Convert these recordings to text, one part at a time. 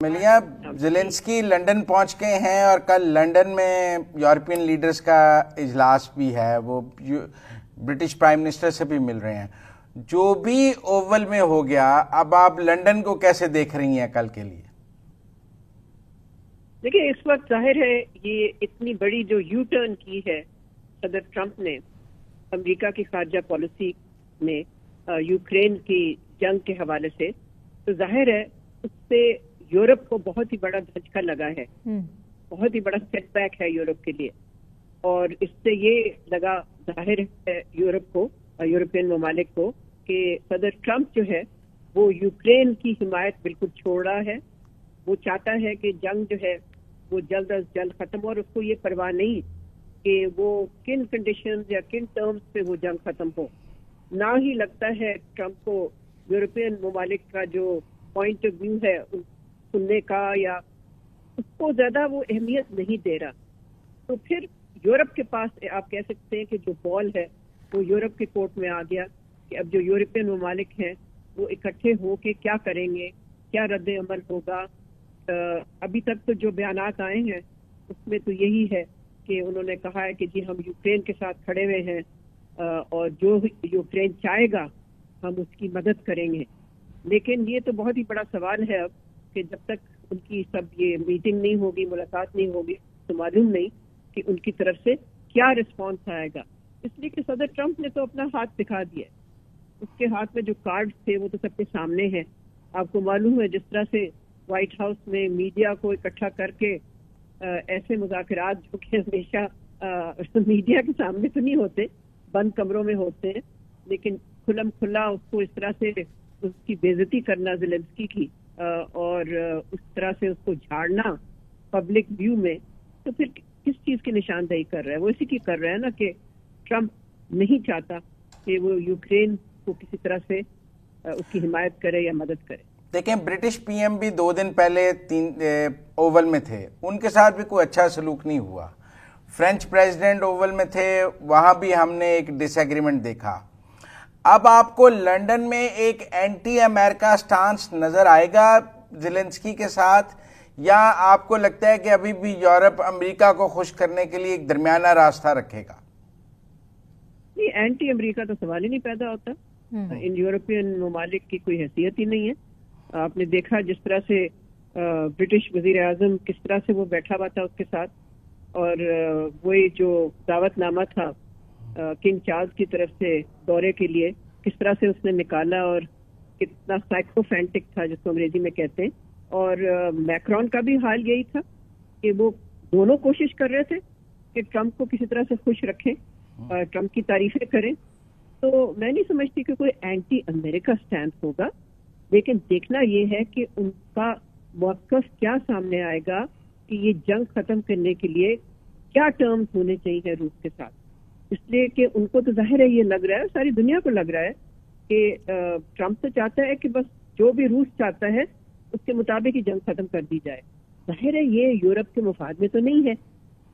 Millia Zelensky London پہنچ گئے ہیں اور کل لنڈن میں یورپین لیڈرز کا اجلاس بھی ہے، وہ برٹش پرائم منسٹر سے بھی مل رہے ہیں۔ جو بھی اوول میں ہو گیا، اب آپ لنڈن کو کیسے دیکھ رہی ہیں کل کے لیے؟ دیکھیں، اس وقت ظاہر ہے یہ اتنی بڑی جو یو ٹرن کی ہے صدر ٹرمپ نے امریکہ کی خارجہ پالیسی میں یوکرین کی جنگ کے حوالے سے، تو ظاہر ہے اس سے یورپ کو بہت ہی بڑا دھچکا لگا ہے، بہت ہی بڑا سیٹ بیک ہے یورپ کے لیے، اور اس سے یہ لگا ظاہر ہے یورپ کو، یورپین ممالک کو، کہ صدر ٹرمپ جو ہے وہ یوکرین کی حمایت بالکل چھوڑ رہا ہے۔ وہ چاہتا ہے کہ جنگ جو ہے وہ جلد از جلد ختم ہو، اور اس کو یہ پرواہ نہیں کہ وہ کن کنڈیشنز یا کن ٹرمز پہ وہ جنگ ختم ہو۔ نہ ہی لگتا ہے ٹرمپ کو یورپین ممالک کا جو پوائنٹ آف ویو ہے سننے کا، یا اس کو زیادہ وہ اہمیت نہیں دے رہا۔ تو پھر یورپ کے پاس آپ کہہ سکتے ہیں کہ جو بال ہے وہ یورپ کے کورٹ میں آ گیا کہ اب جو یورپین ممالک ہیں وہ اکٹھے ہو کے کیا کریں گے، کیا رد عمل ہوگا۔ ابھی تک تو جو بیانات آئے ہیں اس میں تو یہی ہے کہ انہوں نے کہا ہے کہ جی ہم یوکرین کے ساتھ کھڑے ہوئے ہیں، اور جو یوکرین چاہے گا ہم اس کی مدد کریں گے۔ لیکن یہ تو بہت ہی بڑا سوال ہے اب کہ جب تک ان کی سب یہ میٹنگ نہیں ہوگی، ملاقات نہیں ہوگی، تو معلوم نہیں کہ ان کی طرف سے کیا رسپانس آئے گا۔ اس لیے کہ صدر ٹرمپ نے تو اپنا ہاتھ دکھا دیا، اس کے ہاتھ میں جو کارڈ تھے وہ تو سب کے سامنے ہیں۔ آپ کو معلوم ہے جس طرح سے وائٹ ہاؤس میں میڈیا کو اکٹھا کر کے ایسے مذاکرات جو کہ ہمیشہ میڈیا کے سامنے تو نہیں ہوتے، بند کمروں میں ہوتے ہیں، لیکن کھلم کھلا اس کو اس طرح سے اس کی بے عزتی کرنا زیلنسکی کی، اور اس طرح سے اس کو جھاڑنا پبلک ویو میں، تو پھر کس چیز کی نشاندہی کر رہا ہے؟ وہ اسی کی کر رہا ہے نا کہ ٹرمپ نہیں چاہتا کہ وہ یوکرین کو کسی طرح سے اس کی حمایت کرے یا مدد کرے۔ دیکھیں، برٹش پی ایم بھی 2 دن پہلے اوول میں تھے، ان کے ساتھ بھی کوئی اچھا سلوک نہیں ہوا۔ فرینچ پریزیڈنٹ اوول میں تھے، وہاں بھی ہم نے ایک ڈس ایگریمنٹ دیکھا۔ اب آپ کو لنڈن میں ایک اینٹی امریکہ سٹانس نظر آئے گا زیلنسکی کے ساتھ، یا آپ کو لگتا ہے کہ ابھی بھی یورپ امریکہ کو خوش کرنے کے لیے ایک درمیانہ راستہ رکھے گا؟ نہیں، اینٹی امریکہ تو سوال ہی نہیں پیدا ہوتا، ان یورپین ممالک کی کوئی حیثیت ہی نہیں ہے۔ آپ نے دیکھا جس طرح سے برٹش وزیر اعظم کس طرح سے وہ بیٹھا ہوا تھا اس کے ساتھ، اور وہی جو دعوت نامہ تھا کنگ چارلز کی طرف سے دورے کے لیے کس طرح سے اس نے نکالا، اور کتنا سائیکوفینٹک تھا جس کو انگریزی میں کہتے ہیں۔ اور میکرون کا بھی حال یہی تھا کہ وہ دونوں کوشش کر رہے تھے کہ ٹرمپ کو کسی طرح سے خوش رکھیں، ٹرمپ کی تعریفیں کریں۔ تو میں نہیں سمجھتی کہ کوئی اینٹی امریکہ سٹینڈ ہوگا، لیکن دیکھنا یہ ہے کہ ان کا موقف کیا سامنے آئے گا کہ یہ جنگ ختم کرنے کے لیے کیا ٹرمز ہونے چاہیے روس کے ساتھ۔ اس لیے کہ ان کو تو ظاہر ہے یہ لگ رہا ہے، ساری دنیا کو لگ رہا ہے کہ ٹرمپ تو چاہتا ہے کہ بس جو بھی روس چاہتا ہے اس کے مطابق ہی جنگ ختم کر دی جائے۔ ظاہر ہے یہ یورپ کے مفاد میں تو نہیں ہے،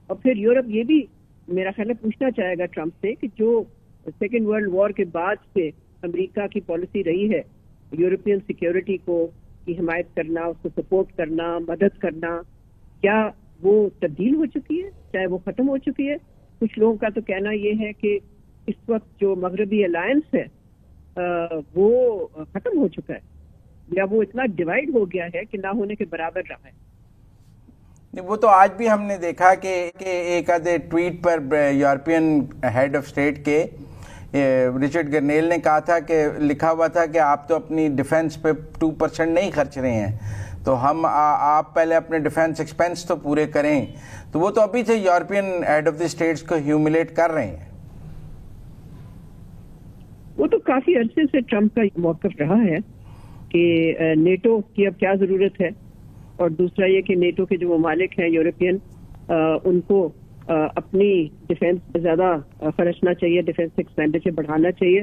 اور پھر یورپ یہ بھی میرا خیال ہے پوچھنا چاہے گا ٹرمپ سے کہ جو سیکنڈ ورلڈ وار کے بعد سے امریکہ کی پالیسی رہی ہے یورپین سیکیورٹی کو کی حمایت کرنا، اس کو سپورٹ کرنا، مدد کرنا، کیا وہ تبدیل ہو چکی ہے، چاہے وہ ختم ہو چکی ہے؟ کچھ لوگوں کا تو کہنا یہ ہے کہ اس وقت جو مغربی الائنس ہے وہ ختم ہو چکا ہے، یا وہ اتنا ڈیوائیڈ ہو گیا ہے کہ نہ ہونے کے برابر رہا ہے۔ وہ تو آج بھی ہم نے دیکھا کہ ایک آدھے ٹویٹ پر یورپین ہیڈ آف اسٹیٹ کے رچرڈ گرنیل نے کہا تھا کہ لکھا ہوا تھا کہ آپ تو اپنی ڈیفنس پہ 2% نہیں خرچ رہے ہیں، تو آپ پہلے اپنے ڈیفنس ایکسپینس تو پورے کریں۔ تو وہ تو ابھی سے European head of the states کو ہیوملیٹ کر رہے ہیں۔ وہ تو کافی عرصے سے ٹرمپ کا موقف رہا ہے کہ نیٹو کی اب کیا ضرورت ہے، اور دوسرا یہ کہ نیٹو کے جو ممالک ہیں یورپین، ان کو اپنی ڈیفنس پہ زیادہ خرچنا چاہیے، ڈیفنس ایکسپینڈیچر بڑھانا چاہیے،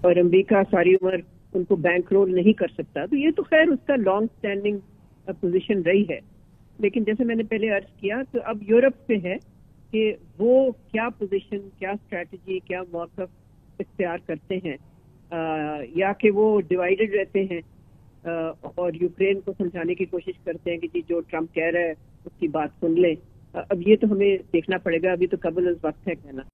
اور امریکہ ساری عمر ان کو بینک رول نہیں کر سکتا۔ تو یہ تو خیر اس کا لانگ اسٹینڈنگ پوزیشن رہی ہے، لیکن جیسے میں نے پہلے عرض کیا تو اب یورپ پہ ہے کہ وہ کیا پوزیشن، کیا اسٹریٹجی، کیا موقف اختیار کرتے ہیں، یا کہ وہ ڈیوائیڈڈ رہتے ہیں اور یوکرین کو سمجھانے کی کوشش کرتے ہیں کہ جی جو ٹرمپ کہہ رہا ہے اس کی بات سن لیں. اب یہ تو ہمیں دیکھنا پڑے گا, ابھی تو قبل از وقت ہے کہنا.